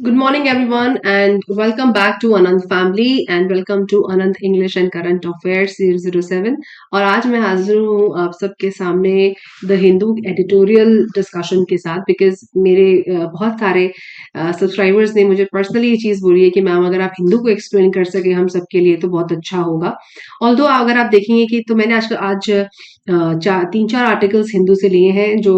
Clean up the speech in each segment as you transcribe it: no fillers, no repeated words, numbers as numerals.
Good morning, everyone, and welcome back to Anand Family and welcome to Anand English and Current Affairs 007. और आज मैं हाजिर हूँ आप सबके सामने द हिंदू एडिटोरियल डिस्कशन के साथ बिकॉज मेरे बहुत सारे सब्सक्राइबर्स ने मुझे पर्सनली ये चीज़ बोली है कि मैम अगर आप हिंदू को एक्सप्लेन कर सके हम सबके लिए तो बहुत अच्छा होगा। ऑल्दो अगर आप देखेंगे कि तो मैंने आज तीन चार आर्टिकल्स हिंदू से लिए हैं जो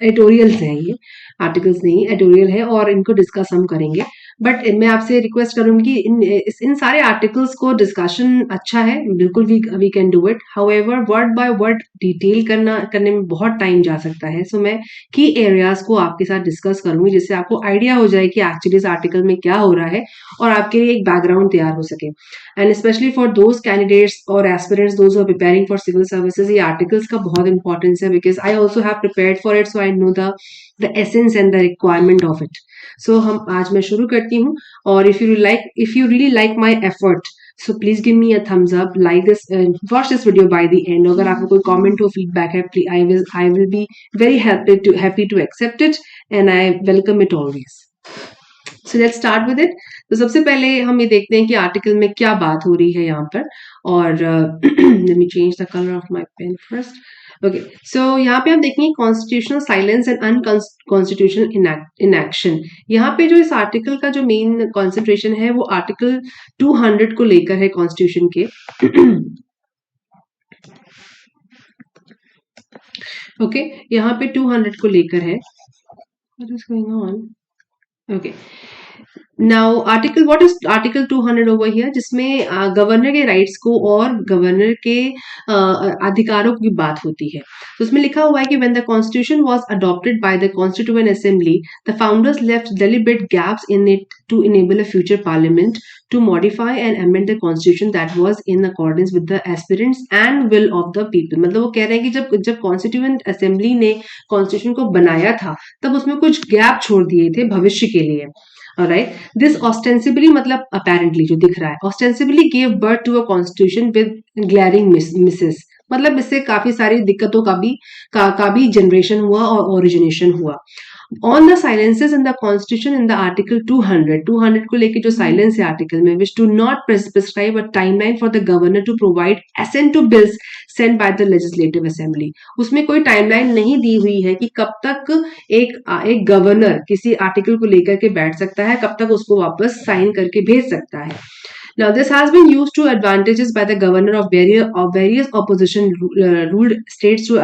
एडिटोरियल्स हैं, ये आर्टिकल्स नहीं एडिटोरियल है और इनको डिस्कस हम करेंगे। बट मैं आपसे रिक्वेस्ट करूंगी इन सारे आर्टिकल्स को डिस्कशन अच्छा है, बिल्कुल we can do it. However word by word detail करने में बहुत टाइम जा सकता है, सो मैं की एरियाज को आपके साथ डिस्कस करूंगी जिससे आपको आइडिया हो जाए कि एक्चुअली इस आर्टिकल में क्या हो रहा है और आपके लिए एक बैकग्राउंड तैयार हो सके। And specially for those candidates और aspirants those are preparing for civil services, ये आर्टिकल्स का बहुत इंपॉर्टेंस है because I also have prepared for it, so I know the essence and the requirement of it. So हम आज मैं शुरू करती हूँ और if you really like my effort so please give me a thumbs up, like this, watch this video by the end. अगर आपको कोई कमेंट हो फीडबैक है I will be very happy to accept it and I welcome it always. So let's start with it. तो सबसे पहले हम ये देखते हैं कि आर्टिकल में क्या बात हो रही है यहाँ पर। और let me change the colour of my pen first. Okay, so यहाँ पे आप देखेंगे constitutional silence and unconstitutional inaction. यहाँ पे जो इस आर्टिकल का जो मेन कॉन्सेंट्रेशन है वो आर्टिकल 200 को लेकर है कॉन्स्टिट्यूशन के। ओके, यहाँ पे 200 को लेकर है। What is going on? Okay. Now article what is article 200 over here, जिसमें गवर्नर के राइट्स को और गवर्नर के अधिकारों की बात होती है। तो उसमें लिखा हुआ है कि when the constitution was adopted by the constituent assembly the founders left deliberate gaps in it to enable a future parliament to modify and amend the constitution that was in accordance with the aspirants and will of the people। मतलब वो कह रहे हैं कि जब constituent assembly ने constitution को बनाया था तब उसमें कुछ गैप छोड़ दिए थे भविष्य के लिए। राइट, दिस ऑस्टेंसिबली मतलब अपेरेंटली जो दिख रहा है, ostensibly gave birth to a constitution with glaring misses, मतलब इससे काफी सारी दिक्कतों का भी जनरेशन हुआ और ओरिजिनेशन हुआ। On the silences in the constitution in the article 200 को लेके जो साइलेंस है आर्टिकल में, which do not prescribe a timeline for the governor to provide assent to bills sent by the legislative assembly. उसमें कोई timeline नहीं दी हुई है कि कब तक एक गवर्नर किसी आर्टिकल को लेकर के बैठ सकता है, कब तक उसको वापस साइन करके भेज सकता है। Now, this has been used to advantages by the governor of various opposition ruled states to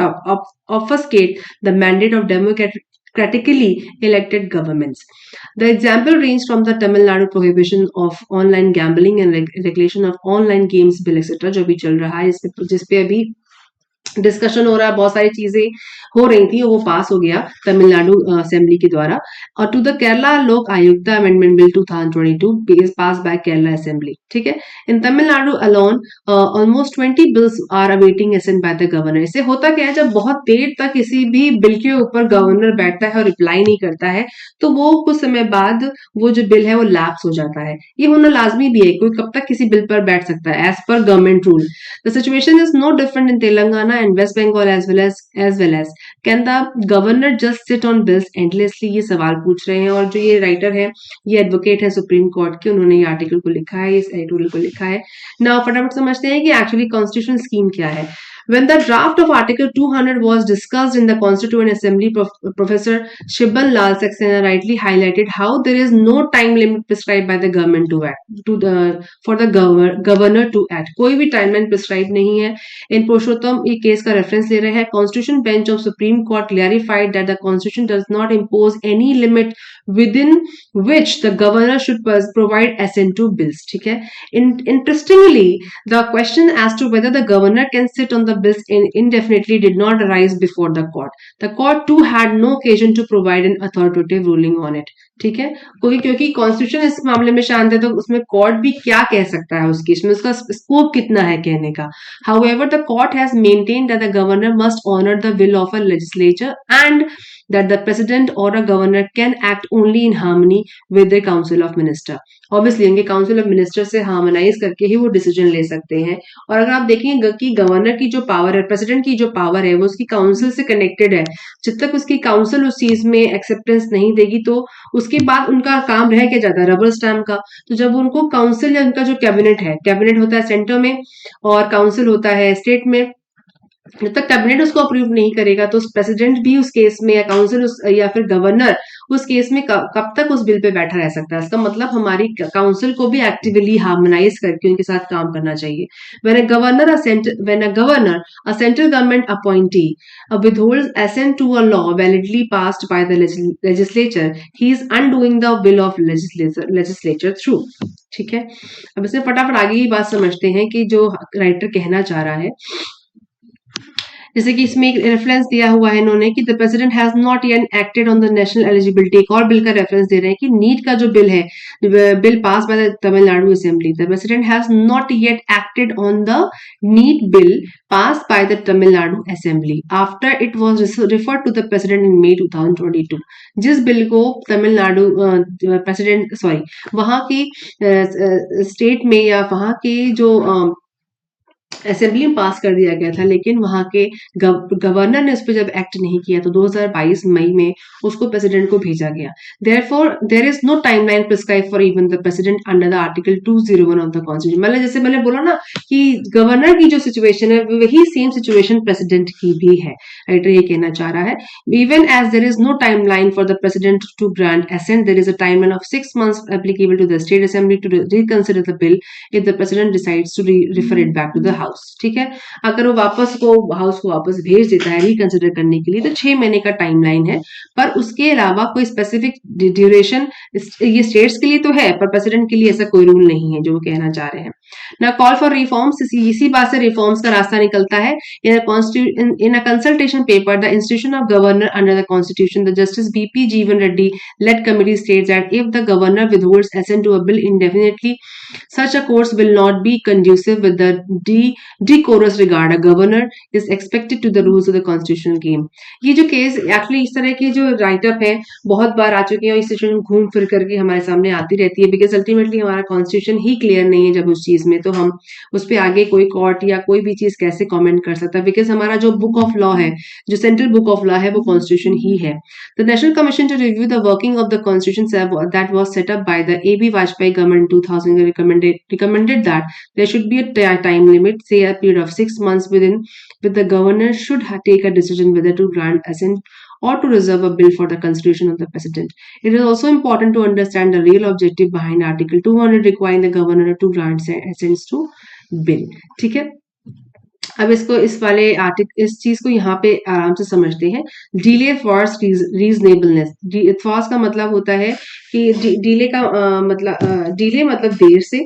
obfuscate the mandate of democratically elected governments. The example range from the Tamil Nadu prohibition of online gambling and regulation of online games bill etc. जो भी चल रहा है, जिसपे अभी discussion हो रहा है, बहुत सारी चीजें हो रही थी, वो पास हो गया तमिलनाडु असेंबली के द्वारा। और to the Kerala Lok Ayukta amendment bill 2022 pass by Kerala assembly. ठीक है, in Tamil Nadu alone almost 20 bills are awaiting assent by the governor. इससे होता क्या है, जब बहुत देर तक किसी भी बिल के ऊपर गवर्नर बैठता है और रिप्लाई नहीं करता है तो वो कुछ समय बाद वो जो बिल है वो लैप्स हो जाता है। ये होना लाजमी भी है, कोई कब तक किसी बिल पर बैठ सकता है एज पर government rule. The situation is no different in Telangana and West Bengal as well as can the governor just sit on bills endlessly? ये सवाल पूछ रहे हैं और जो ये राइटर है ये एडवोकेट है सुप्रीम कोर्ट के, उन्होंने ये आर्टिकल को लिखा है, इस एडिटोरियल को लिखा है। ना फटाफट समझते हैं कि एक्चुअली कॉन्स्टिट्यूशन स्कीम क्या है। When the draft of Article 200 was discussed in the Constituent Assembly, Professor Shibban Lal Saxena rightly highlighted how there is no time limit prescribed by the government for the governor to act। कोई भी timeline prescribe नहीं है। इन पुरुषोत्तम ये case का reference ले रहे हैं। Constitution bench of supreme court clarified that the constitution does not impose any limit within which the governor should provide assent to bills। ठीक है, interestingly the question as to whether the governor can sit on the bills indefinitely did not arise before the court। The court too had no occasion to provide an authoritative ruling on it। ठीक है, क्योंकि constitution इस मामले में शांत है तो उसमें कोर्ट भी क्या कह सकता है, उस केस में उसका स्कोप कितना है कहने का। However, the court has maintained that the governor must honor the will of a legislature and that the president or a governor can act only in harmony with the council of minister. Obviously उनके council of minister से harmonise करके ही वो decision ले सकते हैं। और अगर आप देखेंगे कि गवर्नर की जो पावर है, प्रेसिडेंट की जो पावर है, वो उसकी काउंसिल से कनेक्टेड है। जब तक उसकी काउंसिल उस चीज में एक्सेप्टेंस नहीं देगी तो उसके बाद उनका काम रह के जाता है रबर स्टैम्प का। तो जब उनको काउंसिल या उनका जो कैबिनेट है, कैबिनेट होता है सेंटर में और काउंसिल होता है स्टेट में, जब तक कैबिनेट उसको अप्रूव नहीं करेगा तो प्रेसिडेंट भी उस केस में या काउंसिल या फिर गवर्नर उस केस में कब तक उस बिल पे बैठा रह सकता है। इसका मतलब हमारी काउंसिल को भी एक्टिवली हार्मोनाइज करके उनके साथ काम करना चाहिए। when a governor a central government appointee withholds assent to a law validly passed by the legislature, he is undoing the will of legislature through। ठीक है, अब इसमें फटाफट आगे की बात समझते हैं कि जो राइटर कहना चाह रहा है। जैसे कि इसमें एक रेफरेंस दिया हुआ है इन्होंने कि the president has not yet acted on the national eligibility. एक और बिल का रेफरेंस दे रहे हैं कि नीट का जो बिल है, bill pass by the Tamil Nadu assembly, the president has not yet acted on the NEET bill pass by the Tamil Nadu assembly after it was referred to the president in May 2022। जिस bill को Tamil Nadu president वहां की state में या वहां के जो assembly में पास कर दिया गया था, लेकिन वहां के गवर्नर ने उस पर जब एक्ट नहीं किया तो 2022 मई में उसको प्रेसिडेंट को भेजा गया। Therefore there is no timeline prescribe for even the president under the article 201 of the constitution. मतलब जैसे मैंने बोला ना कि गवर्नर की जो सिचुएशन है वही सेम सिचुएशन प्रेसिडेंट की भी है। राइटर ये कहना चाह रहा है, even as there is no timeline for the president to grant assent, there is a timeline of 6 months applicable to the state assembly to reconsider the bill if the president decides to refer it back to the house। ठीक है, अगर वो house को वापस भेज देता है reconsider करने के लिए तो 6 महीने का टाइमलाइन है, पर उसके अलावा कोई स्पेसिफिक ड्यूरेशन ये स्टेट्स के लिए तो है, पर प्रेसिडेंट के लिए ऐसा कोई रूल नहीं है जो वो कहना चाह रहे हैं। ना कॉल फॉर रिफॉर्म्स, इसी बात से रिफॉर्म्स का रास्ता निकलता है। In a consultation paper the institution of governor under the constitution, the justice BP Jeevan Reddy led committee states that if the governor withholds assent to a bill indefinitely, such a course will not be conducive with the decorous regard a governor is expected to the rules of the constitutional game। ये जो case actually इस तरह के जो write up है बहुत बार आ चुके हैं और इस सिचुएशन घूम फिर करके हमारे सामने आती रहती है, बिकॉज अल्टीमेटली हमारा कॉन्स्टिट्यूशन ही क्लियर नहीं है जब उस चीज में, तो हम उस पर आगे कोई कोर्ट या कोई भी चीज कैसे कमेंट कर सकता है, बिकॉज हमारा जो बुक ऑफ लॉ है, जो सेंट्रल बुक ऑफ लॉ है, वो कॉन्स्टिट्यूशन ही है। The national commission to review the working of the constitution that was set up by the AB Vajpayee government 2000 recommended that there should be a time limit, say a period of 6 months with the governor should take a decision whether to grant assent or to reserve a bill for the consideration of the president। It is also important to understand the real objective behind Article 200 requiring the governor to grant assents to bill। ठीक है, अब इसको इस चीज को यहाँ पे आराम से समझते हैं। डिले फॉर्स रीजनेबलनेस, फॉर्स का मतलब होता है कि डिले का डिले मतलब देर से,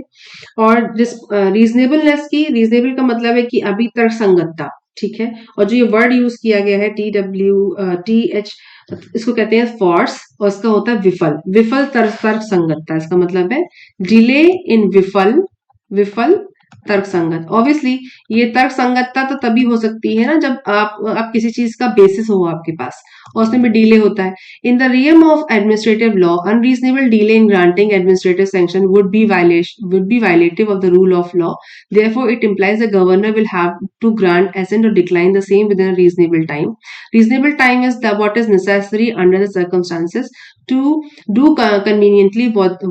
और रीजनेबलनेस रीजनेबल का मतलब है कि अभी तर्कसंगतता। ठीक है, और जो ये वर्ड यूज किया गया है TH, इसको कहते हैं फॉर्स, और इसका होता है विफल तर्कसंगतता। इसका मतलब है डिले इन विफल तर्कसंगत। ऑब्वियसली ये तर्कसंगतता तो तभी हो सकती है ना जब आप किसी चीज का बेसिस हो आपके पास, और उसमें भी डिले होता है। In the रियम of administrative law unreasonable delay in granting administrative sanction would be violative of the rule of law, therefore it implies the governor will have to grant assent or decline the same within a reasonable time। Reasonable time is what is necessary under the circumstances to do conveniently what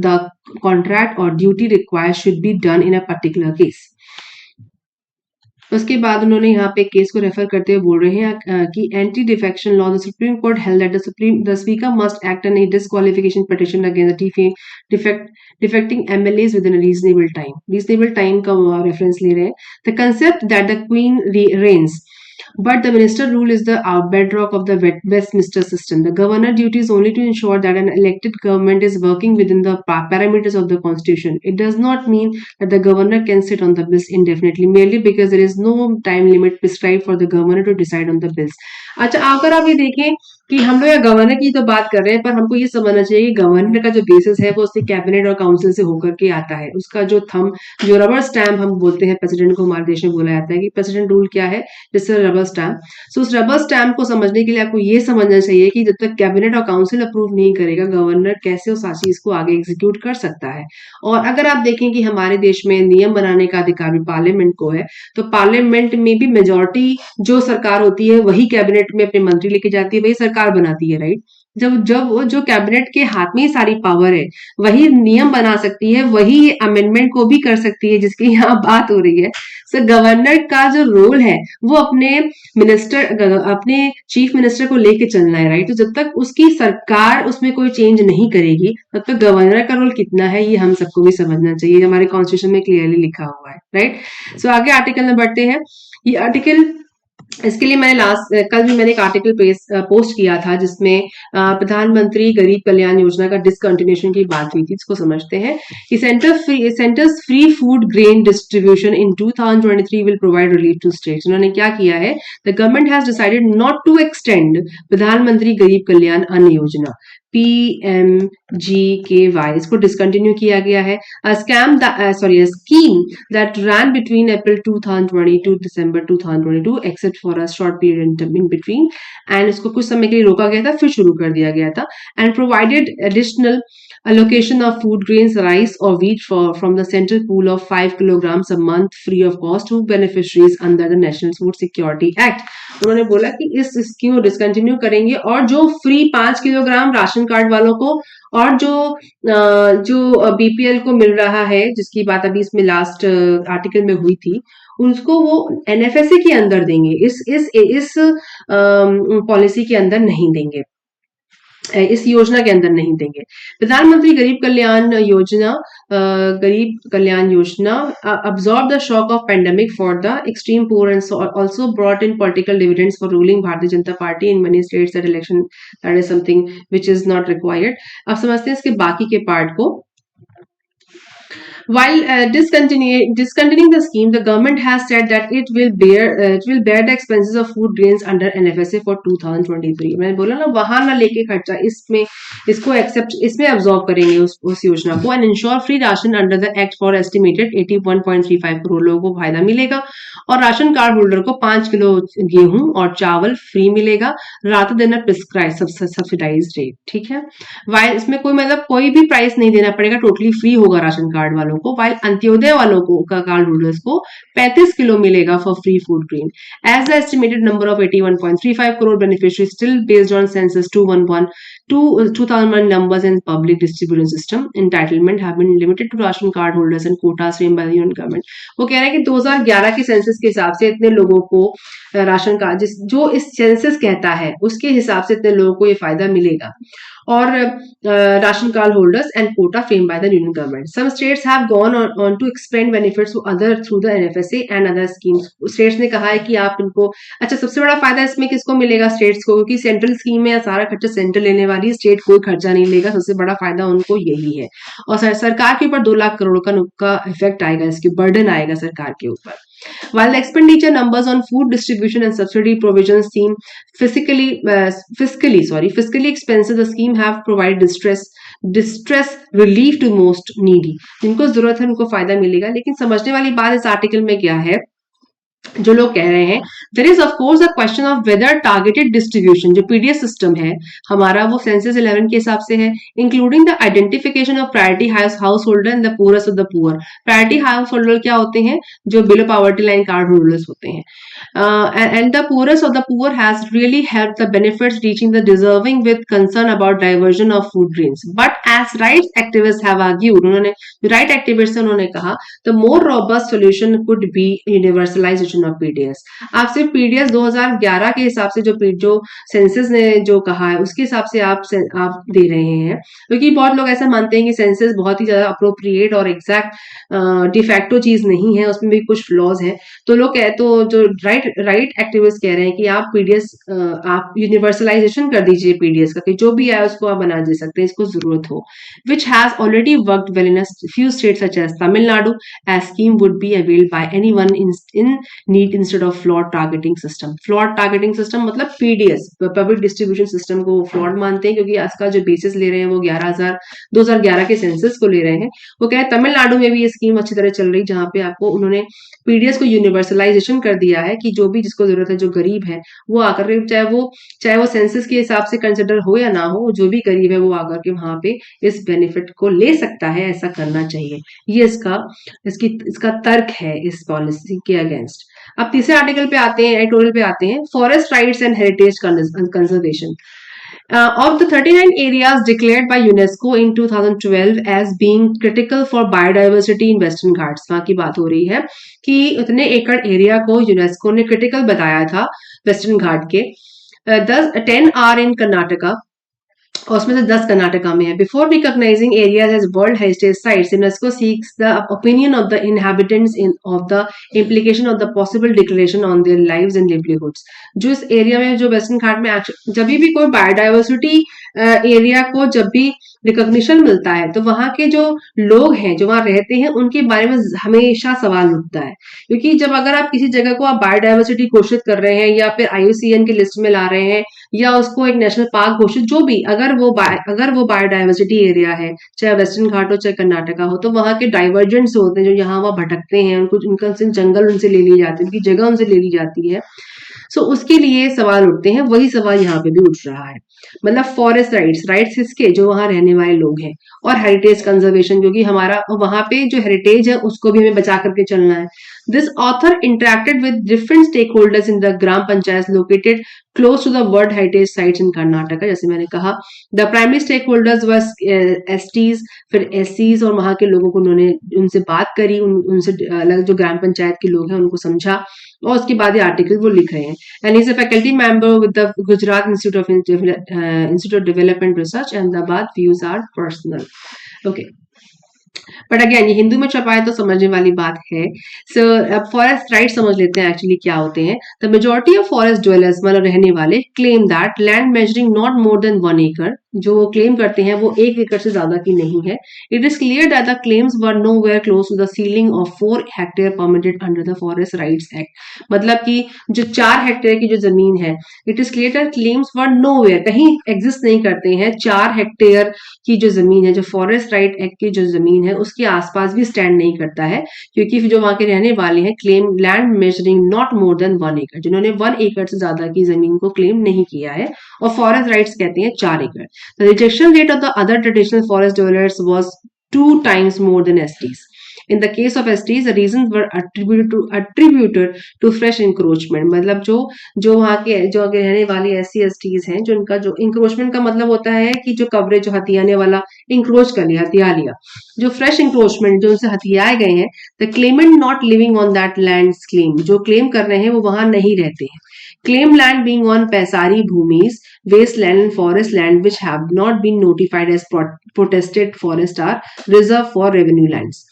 the contract or duty requires should be done in a particular case। उसके बाद उन्होंने यहाँ पे case को refer करते हुए बोल रहे हैं कि anti defection law, the supreme court held that the speaker must act on a disqualification petition against defecting MLAs within reasonable time. Reasonable time का रेफरेंस ले रहे हैं। The concept that the queen reigns but the minister rule is the bedrock of the Westminster system। The governor duty is only to ensure that an elected government is working within the parameters of the constitution। It does not mean that the governor can sit on the bills indefinitely merely because there is no time limit prescribed for the governor to decide on the bills। अच्छा, अगर आप ये देखें कि हम लोग यहाँ governor की तो बात कर रहे हैं, पर हमको ये समझना चाहिए कि गवर्नर का जो बेसिस है वो उसके कैबिनेट और काउंसिल से होकर के आता है। उसका जो थंब, जो रबर स्टैम्प हम बोलते हैं प्रेसिडेंट को, हमारे देश में बोला जाता है कि प्रेसिडेंट रूल क्या है, जिससे रबर स्टैम्प। सो उस रबर स्टैम्प को समझने के लिए आपको ये समझना चाहिए कि जब तक कैबिनेट और काउंसिल अप्रूव नहीं करेगा, गवर्नर कैसे उस चीज को आगे एग्जीक्यूट कर सकता है। और अगर आप देखें कि हमारे देश में नियम बनाने का अधिकार भी पार्लियामेंट को है, तो पार्लियामेंट में भी मेजोरिटी जो सरकार होती है वही कैबिनेट में अपने मंत्री लेके जाती है, वही सरकार बनाती है, राइट। जब जब वो जो कैबिनेट के हाथ में ही सारी पावर है, वही नियम बना सकती है, वही अमेंडमेंट को भी कर सकती है, जिसकी यहाँ बात हो रही है। सो गवर्नर का जो रोल है वो अपने चीफ मिनिस्टर को लेके चलना है, राइट। तो जब तक उसकी सरकार उसमें कोई चेंज नहीं करेगी, तब तक गवर्नर का रोल कितना है ये हम सबको भी समझना चाहिए, हमारे कॉन्स्टिट्यूशन में क्लियरली लिखा हुआ है, राइट। सो आगे आर्टिकल में बढ़ते हैं। ये आर्टिकल, इसके लिए मैंने कल भी मैंने एक आर्टिकल पोस्ट किया था, जिसमें प्रधानमंत्री गरीब कल्याण योजना का डिसकंटिन्यूएशन की बात हुई थी। इसको समझते हैं कि centre's free food grain distribution in 2023 will provide relief to states. उन्होंने क्या किया है, the government has decided not to extend Pradhanmantri Garib कल्याण अन्न योजना PMGKY, इसको डिसकंटिन्यू किया गया है। A scheme that ran between April 2020 to December 2022 except for a short period in between, and इसको कुछ समय के लिए रोका गया था, फिर शुरू कर दिया गया था, and provided additional allocation of food grains, rice or wheat from the central pool of 5 kilograms a month free of cost to beneficiaries under the National Food Security Act। उन्होंने बोला कि इस स्कीम को डिसकंटिन्यू करेंगे, और जो free 5 kilogram ration card वालों को, और जो बीपीएल को मिल रहा है, जिसकी बात अभी इसमें लास्ट आर्टिकल में हुई थी, उसको वो एनएफएसए के अंदर देंगे, इस पॉलिसी के अंदर नहीं देंगे, इस योजना के अंदर नहीं देंगे। प्रधानमंत्री Garib Kalyan Yojana absorbed the shock of pandemic for the extreme poor and also brought in political dividends for ruling Bharatiya Janata Party in many states that election, that is something which is not required। अब समझते हैं इसके बाकी के part को। While discontinuing the scheme, the government has said that it will bear the expenses of food grains under NFSA for 2023। मैंने बोला ना, वहां ना लेके खर्चा, इसमें absorb करेंगे उस योजना को, and ensure free ration under the act for estimated 81.35 crore लोगों को फायदा मिलेगा, और राशन कार्ड होल्डर को 5 किलो गेहूं और चावल फ्री मिलेगा रात दिन प्रिस्क्राइब सब्सिडाइज रेट, ठीक है। वाइल इसमें कोई भी प्राइस नहीं देना पड़ेगा, टोटली फ्री होगा राशन कार्ड वालों को, वाइल अंत्योदय वालों को कार्ड होल्डर्स को 35 किलो मिलेगा for free food grain. As the estimated number of 81.35 crore beneficiary still based on census 2001 numbers in public distribution system entitlement have been limited to ration card holders and quotas framed by the union government। वो कह रहे हैं कि 2011 के census के हिसाब से इतने लोगों को राशन कार्ड, जो इस सेंसस कहता है उसके हिसाब से इतने लोगों को ये फायदा मिलेगा, और ration card holders and quota framed by the union government। Some states have gone on to expand benefits to other through the NFSA and other schemes। states ने कहा है कि आप इनको, अच्छा सबसे बड़ा फायदा इसमें किसको मिलेगा, स्टेट्स को, क्योंकि सेंट्रल स्कीम में सारा खर्चा सेंट्रल लेने वाली, स्टेट कोई खर्चा नहीं लेगा, सबसे बड़ा फायदा उनको यही है। और सरकार के ऊपर 2 लाख करोड़ का इफेक्ट आएगा, इसके बर्डन आएगा सरकार के ऊपर। While the expenditure numbers on food distribution and subsidy provisions seem fiscally expensive, the scheme have provided distress relief to most needy। जिनको जरूरत है उनको फायदा मिलेगा, लेकिन समझने वाली बात इस आर्टिकल में क्या है, जो लोग कह रहे हैं, there is of course a question of whether targeted distribution, जो पीडीएस सिस्टम है हमारा, वो सेंसस 11 के हिसाब से है, including the identification of priority householder and the poorest of the poor. Priority householder क्या होते हैं, जो below poverty line card holders होते हैं, and the poorest of the poor has really help the benefits reaching the deserving with concern about diversion of food grains, but as rights activist have argued, उन्होंने right activist उन्होंने कहा, the more robust solution could be universalisation of PDS. आप सिर्फ PDS 2011 के हिसाब से जो census ने जो कहा है उसके हिसाब से आप दे रहे हैं, क्योंकि बहुत लोग ऐसा मानते हैं कि सेंसस बहुत ही ज्यादा अप्रोप्रिएट और एग्जैक्ट डिफैक्टो चीज नहीं है, उसमें भी कुछ फ्लॉज हैं। तो जो राइट एक्टिविस्ट कह रहे हैं कि आप पीडीएस आप यूनिवर्सलाइजेशन कर दीजिए पीडीएस का, कि जो भी आए उसको आप बना दे सकते हैं, इसको जरूरत हो। which has already worked well in a few states such as Tamil Nadu, as scheme would be availed by anyone in need instead of flawed targeting system. Flawed targeting system मतलब PDS, पब्लिक डिस्ट्रीब्यूशन सिस्टम को flawed मानते हैं, क्योंकि इसका जो basis ले रहे हैं वो 2011 के सेंसस को ले रहे हैं। वो कहे तमिलनाडु में भी ये स्कीम अच्छी तरह चल रही, जहां पे आपको उन्होंने पीडीएस को यूनिवर्सलाइजेशन कर दिया है कि जो भी जिसको जरूरत है, जो गरीब है वो आकर के, चाहे वो सेंसस के हिसाब से कंसिडर हो या ना हो, जो भी गरीब है वो आकर के वहां पे इस बेनिफिट को ले सकता है। ऐसा करना चाहिए, ये इसका तर्क है इस पॉलिसी के अगेंस्ट। अब तीसरे आर्टिकल पे आते हैं, एडिटोरियल पे आते हैं, forest rights and heritage conservation. Of the 39 areas declared by UNESCO in 2012 as being critical for biodiversity in Western Ghats, वहां की बात हो रही है कि उतने एकड़ एरिया को यूनेस्को ने क्रिटिकल बताया था वेस्टर्न घाट के। 10 आर इन कर्नाटका, और उसमें से 10 कर्नाटका में है। Before recognising areas as world heritage sites, UNESCO seeks the opinion of the inhabitants of the implication of the possible declaration on their lives and livelihoods. जो इस एरिया में, जो वेस्टर्न घाट में जब भी कोई बायोडाइवर्सिटी एरिया को जब भी रिकॉग्निशन मिलता है, तो वहां के जो लोग हैं, जो वहां रहते हैं, उनके बारे में हमेशा सवाल उठता है। क्योंकि जब अगर आप किसी जगह को आप बायोडाइवर्सिटी घोषित कर रहे हैं, या फिर IUCN की लिस्ट में ला रहे हैं, या उसको एक नेशनल पार्क घोषित, जो भी, अगर वो बायोडाइवर्सिटी एरिया है, चाहे वेस्टर्न घाट हो चाहे कर्नाटका हो, तो वहां के डाइवर्जेंट्स होते हैं, जो यहाँ वहां भटकते हैं, उनका जंगल उनसे ले ली जाती है, उनकी जगह उनसे ले ली जाती है। सो उसके लिए सवाल उठते हैं, वही सवाल यहाँ पे भी उठ रहा है। मतलब फॉरेस्ट राइट्स किसके, जो वहां रहने वाले लोग हैं, और हेरिटेज कंजर्वेशन, क्योंकि हमारा वहां पे जो हेरिटेज है उसको भी हमें बचा करके चलना है। This author interacted with different stakeholders in the gram panchayat located close to the world heritage sites in Karnataka. जैसे मैंने कहा, the primary stakeholders were STs, फिर एससीज, और वहां के लोगों को उन्होंने उनसे बात करी, उनसे अलग जो ग्राम पंचायत के लोग हैं उनको समझा, और उसके बाद ये आर्टिकल वो लिख रहे हैं। And is a faculty member with the Gujarat institute of development research Ahmedabad. Views are personal. Okay, but again ये हिंदू में छपा है तो समझने वाली बात है। सो अब फॉरेस्ट राइट समझ लेते हैं एक्चुअली क्या होते हैं। The majority of forest dwellers, मतलब रहने वाले, claim that land measuring not more than 1 acre, जो वो क्लेम करते हैं वो 1 एकड़ से ज्यादा की नहीं है। It is clear that the claims were nowhere close to the ceiling of 4 hectare permitted under the forest rights act. मतलब कि जो 4 हेक्टेयर की जो जमीन है, it is clear that claims were nowhere, कहीं एग्जिस्ट नहीं करते हैं। 4 हेक्टेयर की जो जमीन है, जो फॉरेस्ट राइट एक्ट की जो जमीन है, उसके आसपास भी स्टैंड नहीं करता है, क्योंकि जो वहां के रहने वाले हैं, claim land measuring not more than 1 acre, जिन्होंने 1 acre से ज्यादा की जमीन को क्लेम नहीं किया है, और फॉरेस्ट राइट्स कहते हैं 4 एकड़। The rejection rate of the other traditional forest dwellers was 2 times more than STs. In the case of STs, the reasons were attributed to fresh encroachment. मतलब जो वहाँ के रहने वाले SC STs हैं, जो उनका जो encroachment का मतलब होता है कि जो कवरेज, जो हथियाने वाला encroach कर लिया, हथिया लिया, जो fresh encroachment, जो उनसे हथियाए गए हैं, the claimant not living on that land's claim, जो claim कर रहे हैं वो वहां नहीं रहते हैं। Claim land being on Paisari bhumis, wasteland and forest land which have not been notified as protested forest are reserved for revenue lands.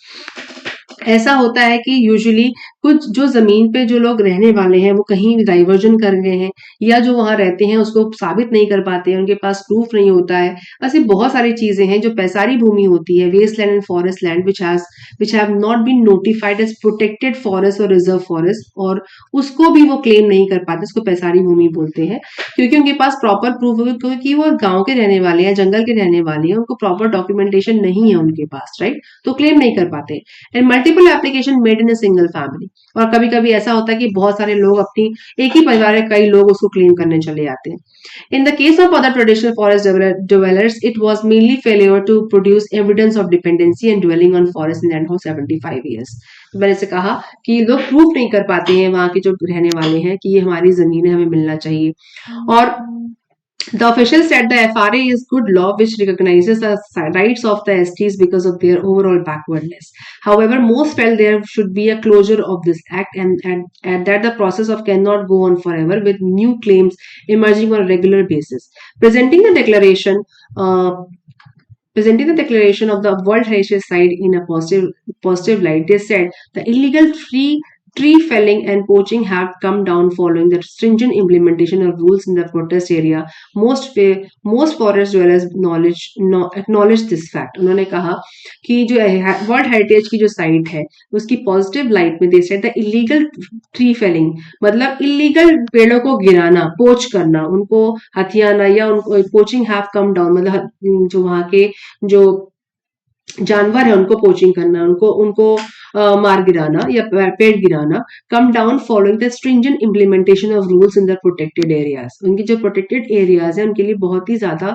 ऐसा होता है कि यूजुअली कुछ जो जमीन पे जो लोग रहने वाले हैं वो कहीं डाइवर्जन कर गए हैं, या जो वहां रहते हैं उसको साबित नहीं कर पाते हैं, उनके पास प्रूफ नहीं होता है। ऐसी बहुत सारी चीजें हैं जो पैसारी भूमि होती है, waste land and forest land which have not been notified as protected forest or reserve forest, और उसको भी वो क्लेम नहीं कर पाते, उसको पैसारी भूमि बोलते हैं, क्योंकि उनके पास प्रॉपर प्रूफ हो, क्योंकि वो गाँव के रहने वाले हैं, जंगल के रहने वाले हैं, उनको प्रॉपर डॉक्यूमेंटेशन नहीं है उनके पास, राइट, तो क्लेम नहीं कर पाते। And multiple application made in a single family, और कभी कभी ऐसा होता है कि बहुत सारे लोग अपनी एक ही परिवार में कई लोग उसको क्लेम करने चले जाते हैं। In the case of other traditional forest dwellers, it was mainly failure to produce evidence of dependency and dwelling on forest land for 75 years. मैंने से कहा कि लोग प्रूफ नहीं कर पाते हैं, वहां के जो रहने वाले हैं, कि ये हमारी जमीन है, हमें मिलना चाहिए। और the official said the FRA is good law which recognizes the rights of the STs because of their overall backwardness. However, most felt there should be a closure of this act, and that the process of cannot go on forever with new claims emerging on a regular basis. Presenting the declaration of the World Heritage Site in a positive light, they said the illegal free Tree felling and poaching have come down following the stringent implementation of rules in the protest area. Most forest dwellers acknowledge this fact. उन्होंने कहा कि जो world heritage की जो site है उसकी positive light में they said the illegal tree felling मतलब इलीगल पेड़ों को गिराना, पोच करना, उनको हथियाना या उनको पोचिंग हैव कम डाउन मतलब जो वहां के जो जानवर है उनको पोचिंग करना, उनको उनको मार गिराना या पेड़ गिराना, come down following the stringent implementation of rules in the protected areas. उनकी जो प्रोटेक्टेड एरियाज है उनके लिए बहुत ही ज्यादा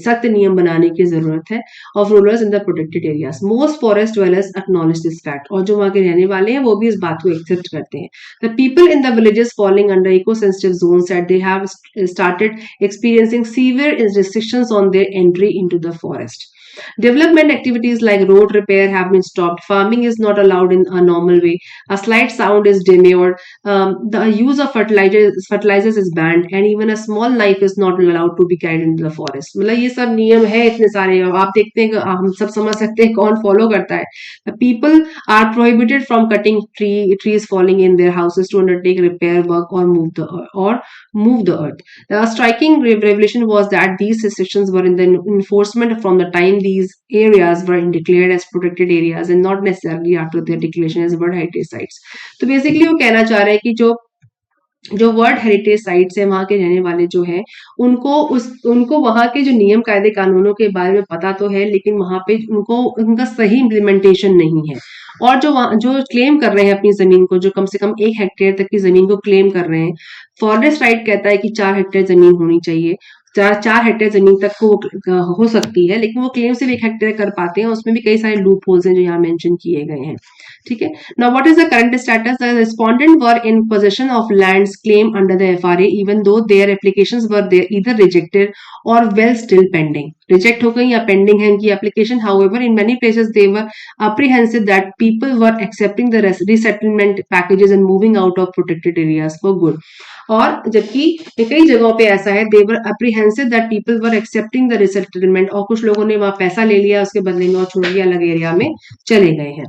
सख्त नियम बनाने की जरूरत है of rulers in the protected areas. Most forest dwellers acknowledge this fact और जो वहां के रहने वाले हैं वो भी इस बात को एक्सेप्ट करते हैं। The people in the villages falling under eco sensitive zone said they have started experiencing severe restrictions on their entry into the forest. Development activities like road repair have been stopped. Farming is not allowed in a normal way. A slight sound is demurred. The use of fertilizers is banned, and even a small knife is not allowed to be carried into the forest. मतलब ये सब नियम है इतने सारे आप देखते हैं कि हम सब समझ सकते हैं कौन फॉलो करता है. The people are prohibited from cutting trees falling in their houses to undertake repair work or move the earth. The striking revelation was that these restrictions were in the enforcement from the time these areas were declared as protected areas and not necessarily after their declaration as World Heritage Sites. तो basically वो कहना चाह रहे हैं कि जो world heritage sites है वहां के रहने वाले जो है उनको वहां के जो नियम कायदे कानूनों के बारे में पता तो है लेकिन वहां पे उनका सही इम्प्लीमेंटेशन नहीं है और जो क्लेम कर रहे हैं अपनी जमीन को जो कम से कम 1 हेक्टेयर तक की जमीन को क्लेम कर रहे हैं फॉरेस्ट राइट कहता है कि 4 हेक्टेयर जमीन होनी चाहिए 4 हेक्टेयर जमीन तक को हो सकती है लेकिन वो क्लेम सिर्फ 1 हेक्टेयर कर पाते हैं उसमें भी कई सारे लूप होल्स हैं जो यहाँ मेंशन किए गए हैं ठीक है now what is the current status the respondent were in position of lands claim under the FRA even though their applications were there either rejected or well still pending reject हो गई या pending है इनकी application however in many places they were apprehensive that people were accepting the resettlement packages and moving out of protected areas for good और जबकि कई जगहों पे ऐसा है they were apprehensive that people were accepting the resettlement और कुछ लोगों ने वहां पैसा ले लिया उसके बदले में और छोड़ के अलग एरिया में चले गए हैं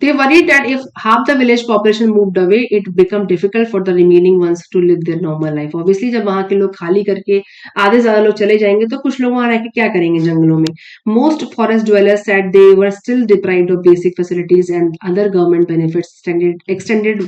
They worried that if half the village population moved away, it become difficult for the remaining ones to live their normal life. Obviously, जब वहां के लोग खाली करके आधे ज्यादा लोग चले जाएंगे तो कुछ लोग वहां रह के क्या करेंगे जंगलों में Most forest dwellers said they were still deprived of basic facilities and other government benefits extended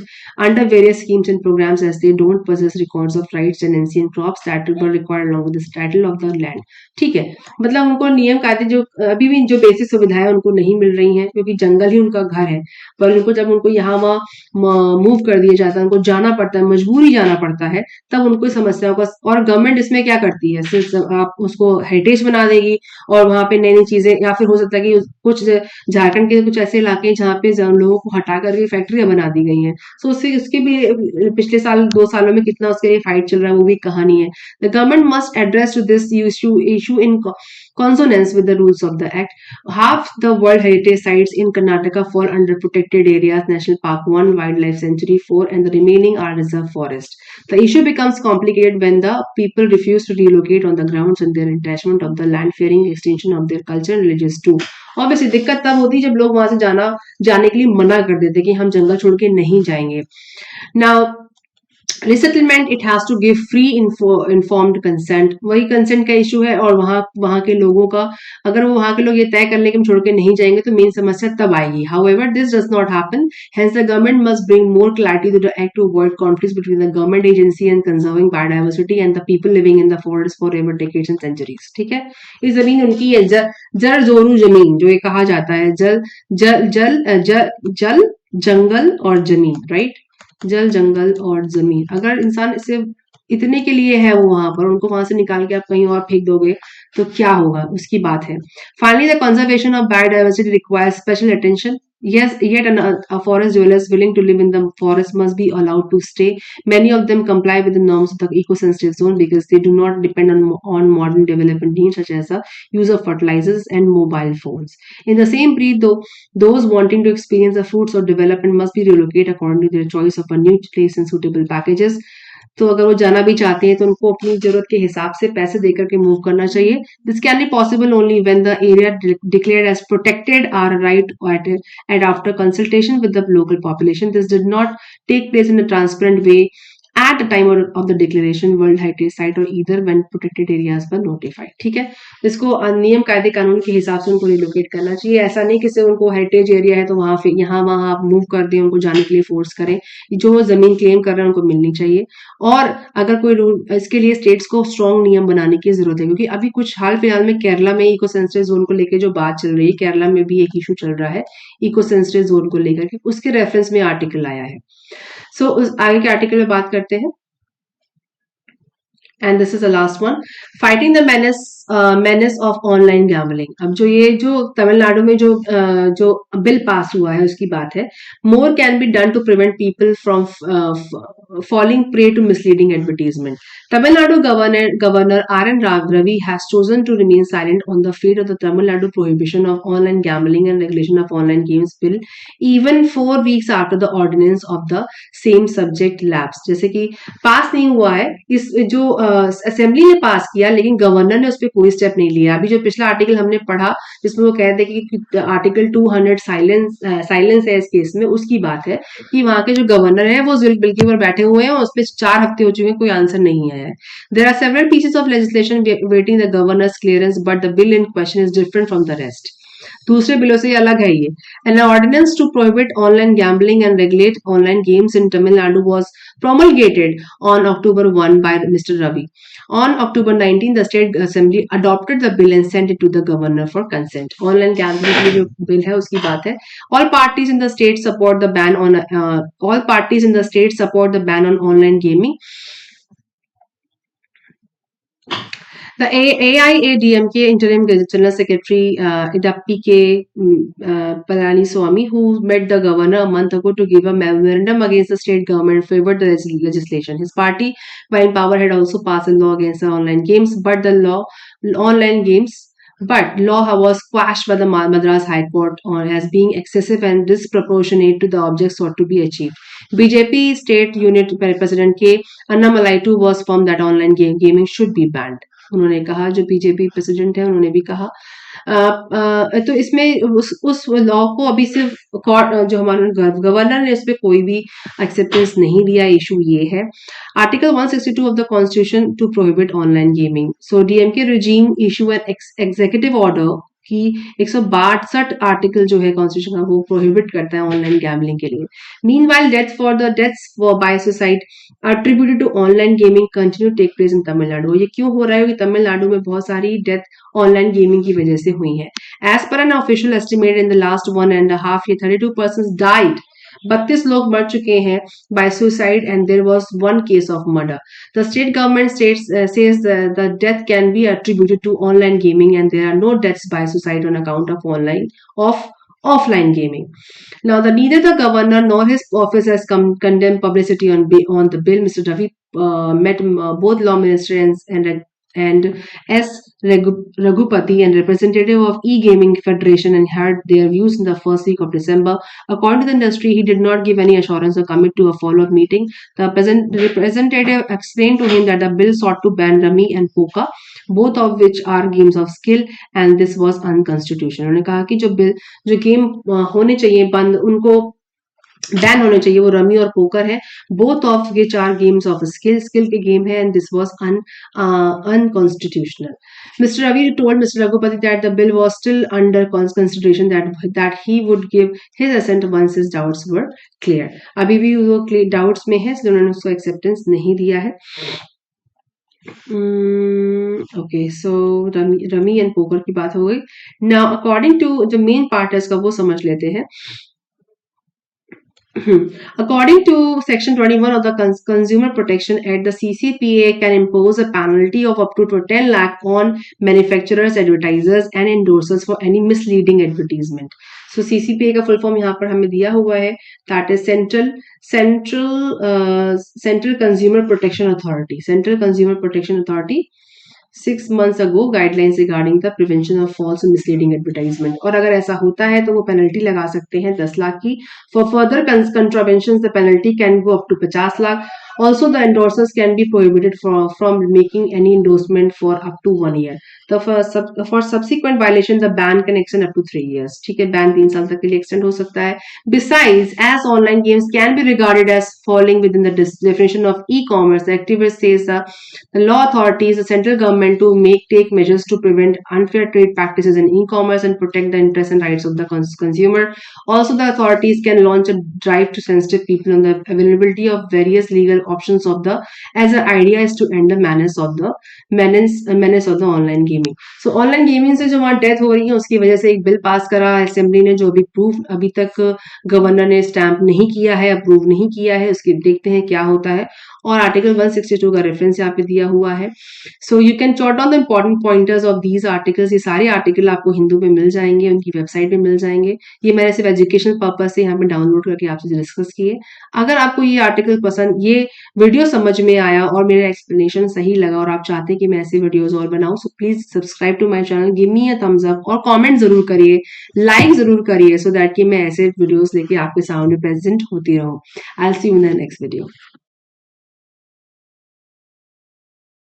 under various schemes and programs as they don't possess records of rights and ancient crops that were required along with the title of the land. ठीक है मतलब उनको नियम कायदे जो अभी भी जो बेसिक सुविधाएं उनको नहीं मिल रही हैं क्योंकि जंगल ही उनका घर है पर उनको यहाँ वहां मूव कर दिया जाता है उनको जाना पड़ता है मजबूरी जाना पड़ता है तब उनको समस्याओं का और गवर्नमेंट इसमें क्या करती है सिर्फ आप उसको हेरिटेज बना देगी और वहां पे नई नई चीजें या फिर हो सकता है कि कुछ झारखंड के कुछ ऐसे इलाके हैं जहाँ पे लोगों को हटा करके फैक्ट्रियां बना दी गई हैं सो उसके भी पिछले 2 सालों में कितना उसके लिए फाइट चल रहा है वो भी कहानी है the government must address to this issue in consonance with the rules of the act. Half the World Heritage Sites in Karnataka fall under protected areas, National Park 1, Wildlife Sanctuary 4 and the remaining are reserve forest. The issue becomes complicated when the people refuse to relocate on the grounds and their attachment of the land fearing extension of their culture and religions too. Obviously दिक्कत तब होती जब लोग वहां से जाने के लिए मना कर देते कि हम जंगल छोड़ के नहीं जाएंगे Now resettlement it has to give free informed consent वही कंसेंट का इशू है और वहां के लोगों का अगर वो वहां के लोग ये तय कर ले कि हम छोड़ के नहीं जाएंगे तो मेन समस्या तब आएगी however this does not happen hence the government must bring more clarity to the act to avoid conflicts between the government agency and conserving biodiversity and the people living in the forest for ever decades and centuries ठीक है ये जमीन उनकी है जड़ जोरू जमीन जो ये कहा जाता है जल जंगल और जमीन राइट जल जंगल और जमीन अगर इंसान इसे इतने के लिए है वो वहां पर उनको वहां से निकाल के आप कहीं और फेंक दोगे तो क्या होगा उसकी बात है finally the conservation of biodiversity requires special attention Yes, yet a forest dwellers willing to live in the forest must be allowed to stay. Many of them comply with the norms of the eco-sensitive zone because they do not depend on modern development needs such as the use of fertilizers and mobile phones. In the same breath, though, those wanting to experience the fruits of development must be relocated according to their choice of a new place and suitable packages. तो अगर वो जाना भी चाहते हैं तो उनको अपनी जरूरत के हिसाब से पैसे देकर के मूव करना चाहिए. This can be possible only when the area declared as protected are right and after consultation with the local population. This did not take place in a transparent way at the time of the declaration World Heritage Site or either when protected areas were notified. ठीक है, इसको नियम कायदे कानून के हिसाब से उनको रिलोकेट करना चाहिए. ऐसा नहीं कि सिर्फ उनको हेरिटेज एरिया है तो वहां पे यहाँ वहां आप मूव कर दें, उनको जाने के लिए फोर्स करें. जो वो जमीन क्लेम कर रहे हैं उनको मिलनी चाहिए. और अगर कोई रूल, इसके लिए स्टेट्स को स्ट्रॉन्ग नियम बनाने की जरूरत है, क्योंकि अभी कुछ हाल फिलहाल में केरला में इको सेंसिटिव जोन को लेकर जो बात चल रही है, केरला में भी एक इशू चल रहा है इको सेंसिटिव जोन को लेकर के, उसके रेफरेंस में आर्टिकल आया है. सो उस आगे के आर्टिकल में बात करते हैं. And this is the last one, fighting the menace of online gambling. अब जो तमिलनाडु में जो बिल पास हुआ है उसकी बात है. More can be done to prevent people from falling prey to misleading advertisement. Tamil Nadu Governor R.N. Ravi has chosen to remain silent on the fate of the Tamil Nadu prohibition of online gambling and regulation of online games bill, even 4 weeks after the ordinance of the same subject lapsed. जैसे कि पास नहीं हुआ है, इस जो assembly ने पास किया लेकिन गवर्नर ने उस पर कोई स्टेप नहीं लिया. अभी जो पिछला आर्टिकल हमने पढ़ा जिसमें वो कहते हैं कि आर्टिकल 200 साइलेंस है इस केस में, उसकी बात है कि वहां के जो गवर्नर है वो बिल के ऊपर बैठे हुए हैं और उसमें 4 हफ्ते हो चुके हैं, कोई आंसर नहीं आया है. There are several pieces of legislation waiting the governor's clearance but the bill in question is different from the rest. दूसरे बिलों से अलग है ये. An ordinance to prohibit online gambling and regulate online games in Tamil Nadu was promulgated on October 1 by Mr. Ravi. On October 19, the State Assembly adopted the bill and sent it to the governor for consent. Online gambling की जो bill है उसकी बात है. All parties in the state support the ban on all parties in the state support the ban on online gaming. The AIADMK interim general secretary Idappi K. Palaniswamy, who met the governor a month ago to give a memorandum against the state government, favored the legislation. His party, while in power, had also passed a law against the online games, but law was quashed by the Madras High Court as being excessive and disproportionate to the objects sought to be achieved. BJP State Unit President K. Annamalaitu was firm that online gaming should be banned. उन्होंने कहा, जो BJP president है उन्होंने भी कहा. तो इसमें उस लॉ को अभी सिर्फ जो हमारे गवर्नर ने इस पे कोई भी एक्सेप्टेंस नहीं दिया. इशू ये है article 162 of the constitution to prohibit online gaming. So DMK regime issue an executive order कि 162 आर्टिकल जो है कॉन्स्टिट्यूशन का वो प्रोहिबिट करता है ऑनलाइन गैम्बलिंग के लिए. Meanwhile deaths for bye suicide attributed to online gaming continue to take place in Tamil Nadu. ये क्यों हो रहा है कि तमिलनाडु में बहुत सारी डेथ ऑनलाइन गेमिंग की वजह से हुई है. एज पर an official estimate in the last 1.5 year 32 persons died. 32 लोग मर चुके हैं by suicide and there was 1 case of murder. The state government says the death can be attributed to online gaming and there are no deaths by suicide on account of offline gaming. Now, neither the governor nor his office has condemned publicity on the bill. Mr. Ravi met both law minister and S. Raghupati and representative of e-gaming federation and heard their views in the first week of December. According to the industry, he did not give any assurance or commit to a follow-up meeting. The representative explained to him that the bill sought to ban rummy and poker, both of which are games of skill, and this was unconstitutional. उन्होंने कहा कि जो game होने चाहिए बंद, उनको ban होने चाहिए, वो रमी और पोकर है. बोथ ऑफ ये 4 गेम्स ऑफ स्किल के गेम है and this was unconstitutional. Mister Ravi told mister Raghupati that the bill was still under consideration that he would give his assent once his doubts were clear. अभी भी वो doubts में है इसलिए उन्होंने उसको एक्सेप्टेंस नहीं दिया है. Okay, so rummy and poker की बात हो गई. नाउ अकॉर्डिंग टू जो मेन पार्ट है इसका वो समझ लेते हैं. According to Section 21 of the Consumer Protection Act, the CCPA can impose a penalty of up to 10 lakh on manufacturers, advertisers, and endorsers for any misleading advertisement. So CCPA का full form यहाँ पर हमें दिया हुआ है. That is Central Consumer Protection Authority. Central Consumer Protection Authority 6 months ago guidelines regarding the prevention of false and misleading advertisement. और अगर ऐसा होता है तो वो पेनल्टी लगा सकते हैं 10 लाख की. For further contraventions the penalty can go up to 50 lakh. Also, the endorsers can be prohibited from making any endorsement for up to 1 year. तो for subsequent violation the ban can extend up to 3 years. ठीक है, ban 3 साल तक के लिए extend हो सकता है. Besides, as online games can be regarded as falling within the definition of e-commerce, the activist says the law authorities, the central government to take measures to prevent unfair trade practices in e-commerce and protect the interests and rights of the consumer. Also, the authorities can launch a drive to sensitive people on the availability of various legal options of the, as the idea is to end the menace of the online gaming. So online gaming से जो वहाँ death हो रही है उसकी वजह से एक बिल पास करा असेंबली ने, जो अभी प्रूफ अभी तक गवर्नर ने स्टैंप नहीं किया है, अप्रूव नहीं किया है, उसकी देखते हैं क्या होता है. और आर्टिकल 162 का रेफरेंस यहाँ पे दिया हुआ है. So you can jot down the important pointers of these articles. ये सारे आर्टिकल आपको हिंदू में मिल जाएंगे, उनकी वेबसाइट पे मिल जाएंगे. ये मैंने सिर्फ एजुकेशनल पर्पज से यहाँ पे डाउनलोड करके आपसे डिस्कस किए. अगर आपको ये आर्टिकल पसंद, ये वीडियो समझ में आया और मेरा एक्सप्लेनेशन सही लगा और आप चाहते हैं कि मैं ऐसे वीडियोस और बनाऊं, so please subscribe to my channel, give me a thumbs up और कमेंट जरूर करिए, लाइक जरूर करिए, सो दैट कि मैं ऐसे वीडियोस लेके आपके सामने प्रेजेंट होती रहूं. I will see you in the next video.